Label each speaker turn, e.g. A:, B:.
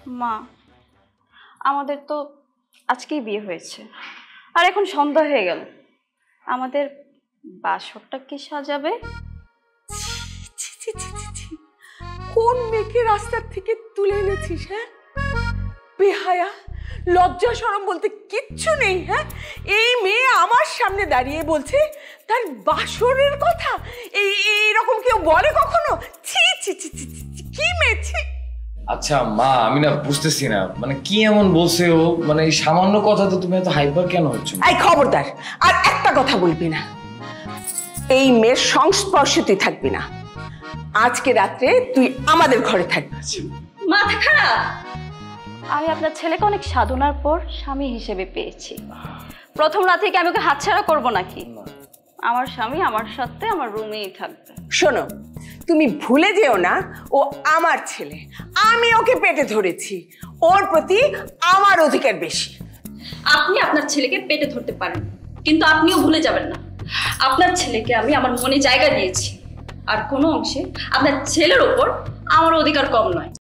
A: মা, আমাদের তো আজকেই বিয়ে হয়েছে, আর এখন সন্ধ্যা হয়ে গেল। আমাদের বাসরটা কি সাজাবে?
B: ছি, ছি, ছি, ছি, ছি। কোন মেয়েকে রাস্তার থেকে তুলে এনেছিস? হ্যাঁ, বেহায়া, লজ্জা শরম বলতে কিচ্ছু নেই। হ্যাঁ, এই মেয়ে আমার সামনে দাঁড়িয়ে বলছে তার বাসরের কথা। এইরকম কেউ বলে কখনো? ছি ছি ছি ছি ছি, কি মেয়ে! ছি।
C: আচ্ছা মা, আমি না বুঝতেছি না, মানে কি এমন বলছে ও? মানে এই সামান্য কথাতে তুমি এত হাইপার কেন হচ্ছ?
B: এই খবরদার, আর একটা কথা বলবি না। এই মেয়ের সংস্পর্শে তুই থাকবি না। আজকে রাত্রে তুই আমাদের ঘরে থাকবি।
A: মাথা খারাপ? আমি আপনার ছেলেকে অনেক সাধনার পর স্বামী হিসেবে পেয়েছি। প্রথম রাত থেকে আমি ওকে হাতছাড়া করবো নাকি? আমার স্বামী আমার সাথে আমার রুমেই থাকবে।
B: শোনো, তুমি ভুলে যেও না ও আমার ছেলে। আমি ওকে পেটে ধরেছি, ওর প্রতি আমার অধিকার বেশি।
A: আপনি আপনার ছেলেকে পেটে ধরতে পারেন, কিন্তু আপনিও ভুলে যাবেন না আপনার ছেলেকে আমি আমার মনে জায়গা দিয়েছি। আর কোনো অংশে আপনার ছেলের ওপর আমার অধিকার কম নয়।